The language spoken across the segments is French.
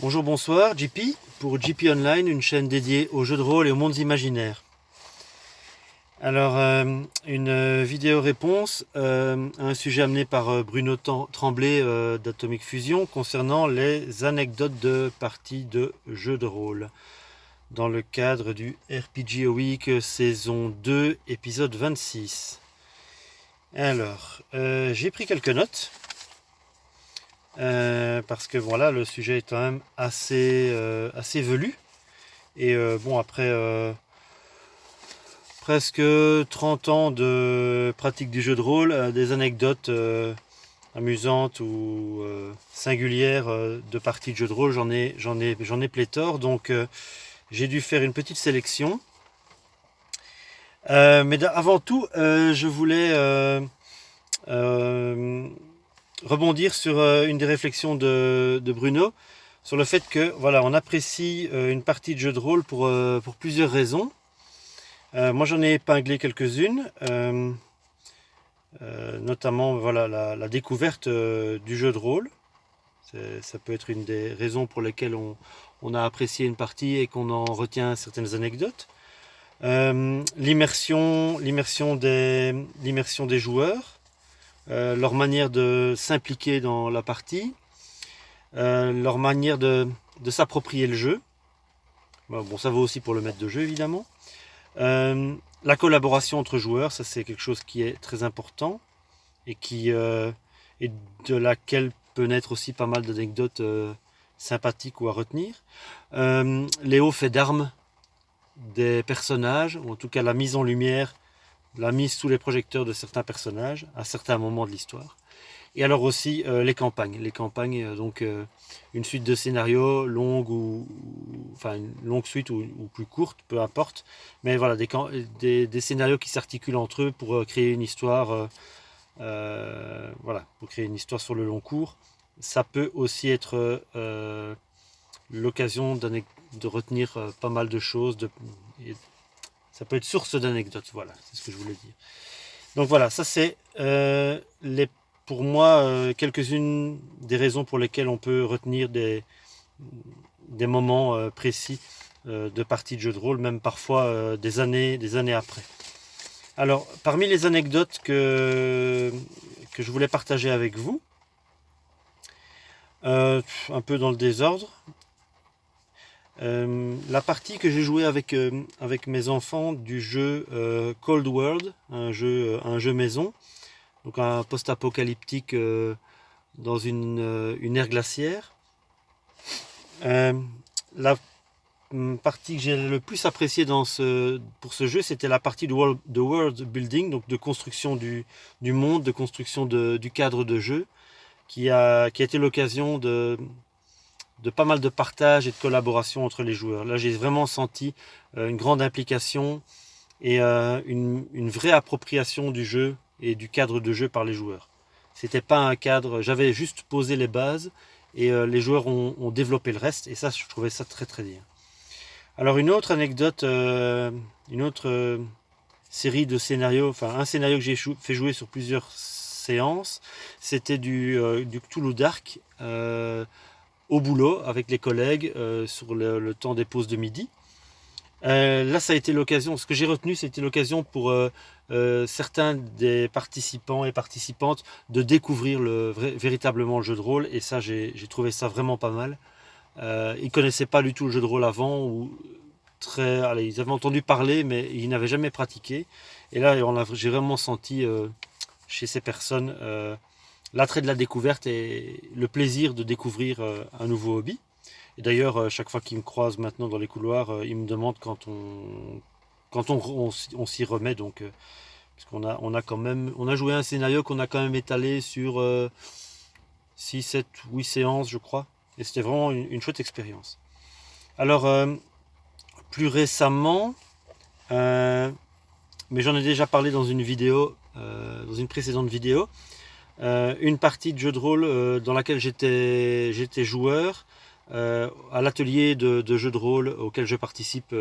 Bonjour, bonsoir, JP, pour JP Online, une chaîne dédiée aux jeux de rôle et aux mondes imaginaires. Alors, une vidéo réponse à un sujet amené par Bruno Tremblay d'Atomic Fusion concernant les anecdotes de parties de jeux de rôle dans le cadre du RPG Week saison 2, épisode 26. Alors, j'ai pris quelques notes. Parce que voilà, le sujet est quand même assez velu. Et bon, après presque 30 ans de pratique du jeu de rôle, des anecdotes amusantes ou singulières de parties de jeu de rôle, j'en ai pléthore. Donc j'ai dû faire une petite sélection. Mais avant tout, je voulais rebondir sur une des réflexions de Bruno, sur le fait que voilà, on apprécie une partie de jeu de rôle pour plusieurs raisons. Moi j'en ai épinglé quelques-unes, notamment voilà, la découverte du jeu de rôle. Ça peut être une des raisons pour lesquelles on a apprécié une partie et qu'on en retient certaines anecdotes. L'immersion des joueurs, leur manière de s'impliquer dans la partie, leur manière de s'approprier le jeu. Bon, ça vaut aussi pour le maître de jeu, évidemment. La collaboration entre joueurs, ça c'est quelque chose qui est très important et et de laquelle peut naître aussi pas mal d'anecdotes sympathiques ou à retenir. Les hauts faits d'armes des personnages, ou en tout cas la mise en lumière, la mise sous les projecteurs de certains personnages à certains moments de l'histoire. Et alors aussi les campagnes. Les campagnes, une suite de scénarios longue enfin une longue suite ou plus courte, peu importe. Mais voilà, des scénarios qui s'articulent entre eux pour créer une histoire, voilà, pour créer une histoire sur le long cours. Ça peut aussi être l'occasion de retenir pas mal de choses. Ça peut être source d'anecdotes, voilà, c'est ce que je voulais dire. Donc voilà, ça c'est pour moi quelques-unes des raisons pour lesquelles on peut retenir des moments précis de parties de jeux de rôle, même parfois des années après. Alors, parmi les anecdotes que je voulais partager avec vous, un peu dans le désordre, la partie que j'ai jouée avec mes enfants du jeu Cold World, un jeu maison, donc un post-apocalyptique dans une ère glaciaire. La partie que j'ai le plus appréciée pour ce jeu, c'était la partie de world building, donc de construction du monde, de construction du cadre de jeu, qui a été l'occasion de pas mal de partage et de collaboration entre les joueurs. Là, j'ai vraiment senti une grande implication et une vraie appropriation du jeu et du cadre de jeu par les joueurs. C'était pas un cadre, j'avais juste posé les bases et les joueurs ont développé le reste, et ça, je trouvais ça très très bien. Alors une autre anecdote, une autre série de scénarios, enfin un scénario que j'ai fait jouer sur plusieurs séances, c'était du Cthulhu Dark au boulot avec les collègues sur le temps des pauses de midi. Là, ça a été l'occasion, ce que j'ai retenu, c'était l'occasion pour certains des participants et participantes de découvrir véritablement le jeu de rôle, et ça, j'ai trouvé ça vraiment pas mal. Ils ne connaissaient pas du tout le jeu de rôle avant, ou allez, ils avaient entendu parler, mais ils n'avaient jamais pratiqué. Et là, j'ai vraiment senti chez ces personnes l'attrait de la découverte et le plaisir de découvrir un nouveau hobby. Et d'ailleurs, chaque fois qu'ils me croisent maintenant dans les couloirs, ils me demandent quand on s'y remet. Donc, parce on a joué un scénario qu'on a quand même étalé sur 6, 7, 8 séances, je crois. Et c'était vraiment une chouette expérience. Alors, plus récemment, mais j'en ai déjà parlé dans une vidéo, dans une précédente vidéo, une partie de jeu de rôle dans laquelle j'étais joueur, à l'atelier de jeu de rôle auquel je participe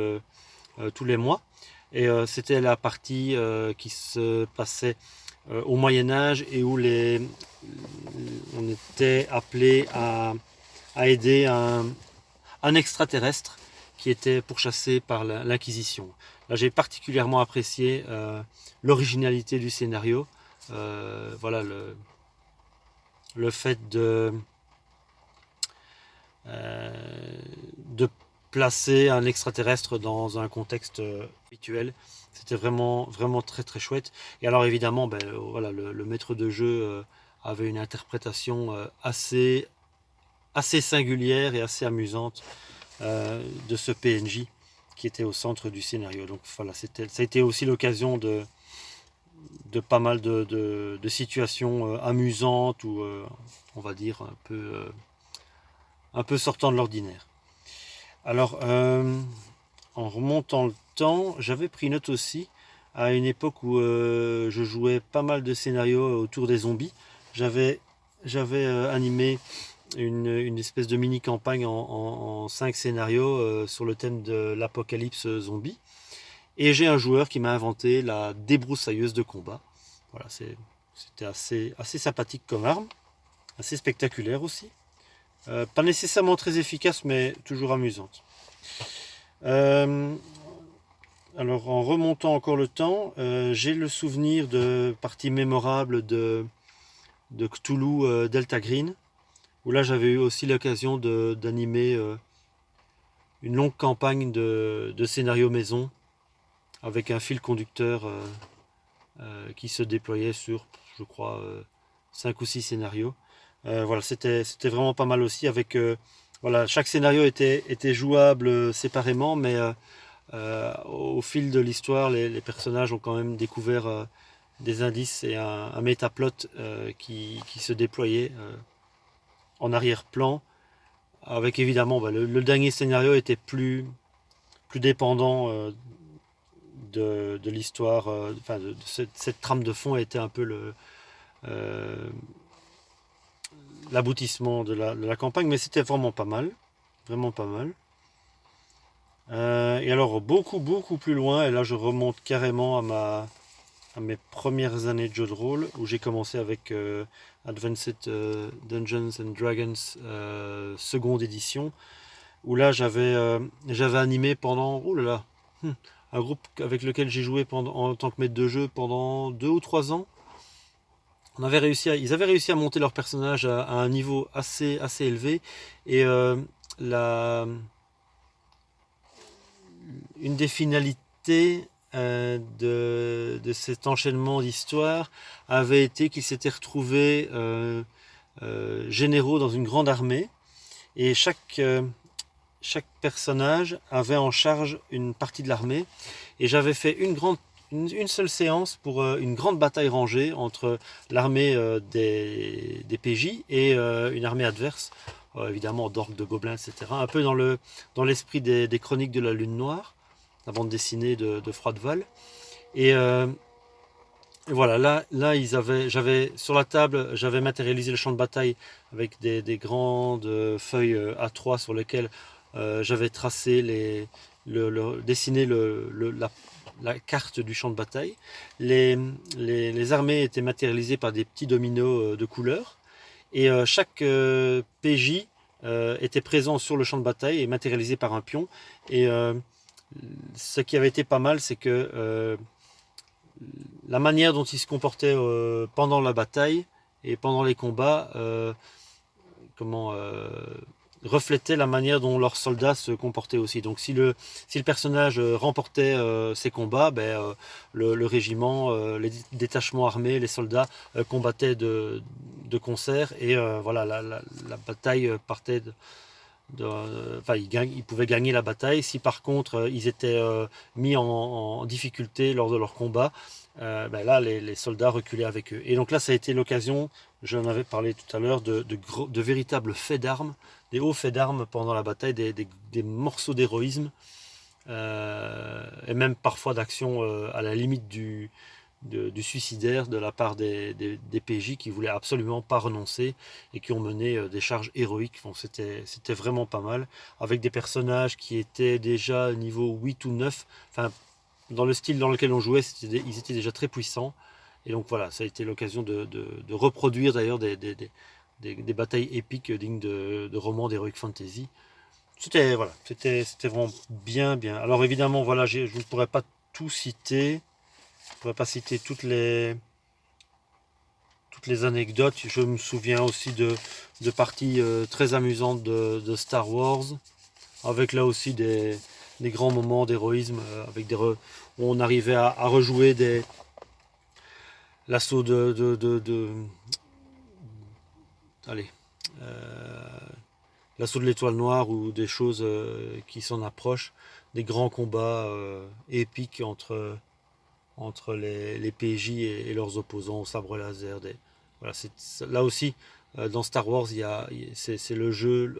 tous les mois. Et c'était la partie qui se passait au Moyen-Âge et où on était appelé à aider un extraterrestre qui était pourchassé par l'Inquisition. Là, j'ai particulièrement apprécié l'originalité du scénario. Voilà, le fait de placer un extraterrestre dans un contexte habituel. C'était vraiment, vraiment très très chouette. Et alors évidemment, voilà, le maître de jeu avait une interprétation assez singulière et assez amusante de ce PNJ qui était au centre du scénario. Donc voilà, ça a été aussi l'occasion de pas mal de situations amusantes ou on va dire un peu sortant de l'ordinaire. Alors, en remontant le temps, j'avais pris note aussi à une époque où je jouais pas mal de scénarios autour des zombies. J'avais animé une espèce de mini-campagne en 5 scénarios sur le thème de l'apocalypse zombie. Et j'ai un joueur qui m'a inventé la débroussailleuse de combat. Voilà, c'était assez sympathique comme arme, assez spectaculaire aussi. Pas nécessairement très efficace, mais toujours amusante. Alors en remontant encore le temps, j'ai le souvenir de parties mémorables de Cthulhu Delta Green, où là j'avais eu aussi l'occasion d'animer une longue campagne de scénario maison avec un fil conducteur qui se déployait sur, je crois, 5 ou 6 scénarios. Voilà, c'était vraiment pas mal aussi. Avec voilà, chaque scénario était jouable séparément, mais au fil de l'histoire, les personnages ont quand même découvert des indices et un métaplot qui se déployait en arrière-plan. Avec évidemment, le dernier scénario était plus dépendant de l'histoire, de cette trame de fond était un peu l'aboutissement de la campagne, mais c'était vraiment pas mal. Vraiment pas mal. Et alors beaucoup plus loin, et là je remonte carrément à mes premières années de jeu de rôle, où j'ai commencé avec Advanced Dungeons and Dragons seconde édition, où là j'avais animé pendant un groupe avec lequel j'ai joué en tant que maître de jeu pendant 2 ou 3 ans. Ils avaient réussi à monter leur personnage à un niveau assez élevé, et une des finalités de cet enchaînement d'histoires avait été qu'ils s'étaient retrouvés généraux dans une grande armée, et chaque personnage avait en charge une partie de l'armée, et j'avais fait une seule séance pour une grande bataille rangée entre l'armée des PJ et une armée adverse, évidemment d'orques, de gobelins, etc. Un peu dans l'esprit des chroniques de la Lune Noire, la bande dessinée de Froideval. Et voilà, j'avais sur la table, j'avais matérialisé le champ de bataille avec des grandes feuilles A3 sur lesquelles j'avais tracé dessiné la carte du champ de bataille. Les armées étaient matérialisées par des petits dominos de couleurs, et chaque PJ était présent sur le champ de bataille et matérialisé par un pion. Et ce qui avait été pas mal, c'est que la manière dont ils se comportaient pendant la bataille et pendant les combats reflétait la manière dont leurs soldats se comportaient aussi. Donc si le personnage remportait ses combats, le régiment, les détachements armés, les soldats combattaient de concert, et voilà, la bataille partait ils pouvaient gagner la bataille. Si par contre ils étaient mis en difficulté lors de leur combat, là les soldats reculaient avec eux. Et donc là ça a été l'occasion, j'en avais parlé tout à l'heure, de véritables faits d'armes, des hauts faits d'armes pendant la bataille, des morceaux d'héroïsme, et même parfois d'action à la limite du suicidaire de la part des PJ qui voulaient absolument pas renoncer et qui ont mené des charges héroïques. Bon, c'était vraiment pas mal, avec des personnages qui étaient déjà niveau 8 ou 9. Enfin, dans le style dans lequel on jouait, ils étaient déjà très puissants, Et donc voilà, ça a été l'occasion de reproduire d'ailleurs des batailles épiques dignes de romans d'Heroic Fantasy. C'était vraiment bien, bien. Alors évidemment, voilà, je ne pourrais pas tout citer, je ne pourrais pas citer toutes les anecdotes. Je me souviens aussi de parties très amusantes de Star Wars, avec là aussi des grands moments d'héroïsme, où on arrivait à rejouer l'assaut allez, euh, l'assaut de l'étoile noire ou des choses qui s'en approchent, des grands combats épiques entre les PJ et leurs opposants au sabre laser. Voilà, là aussi, dans Star Wars, c'est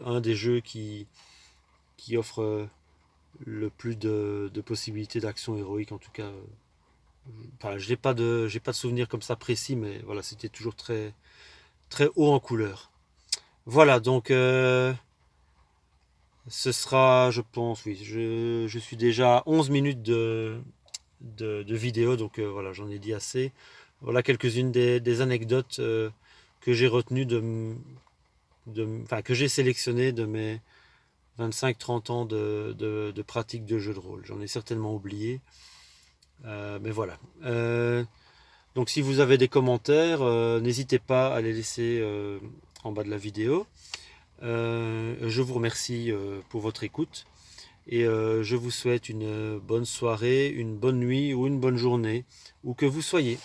un des jeux qui offre le plus de possibilités d'action héroïque. En tout cas, enfin, j'ai pas de souvenir comme ça précis, mais voilà, c'était toujours très, très haut en couleur. Voilà, donc ce sera, je pense, oui, je suis déjà à 11 minutes de vidéo, donc voilà, j'en ai dit assez. Voilà quelques-unes des anecdotes que j'ai retenues enfin, que j'ai sélectionnées de mes 25-30 ans de pratique de jeu de rôle. J'en ai certainement oublié, mais voilà. Donc si vous avez des commentaires, n'hésitez pas à les laisser en bas de la vidéo. Je vous remercie pour votre écoute et je vous souhaite une bonne soirée, une bonne nuit ou une bonne journée, où que vous soyez.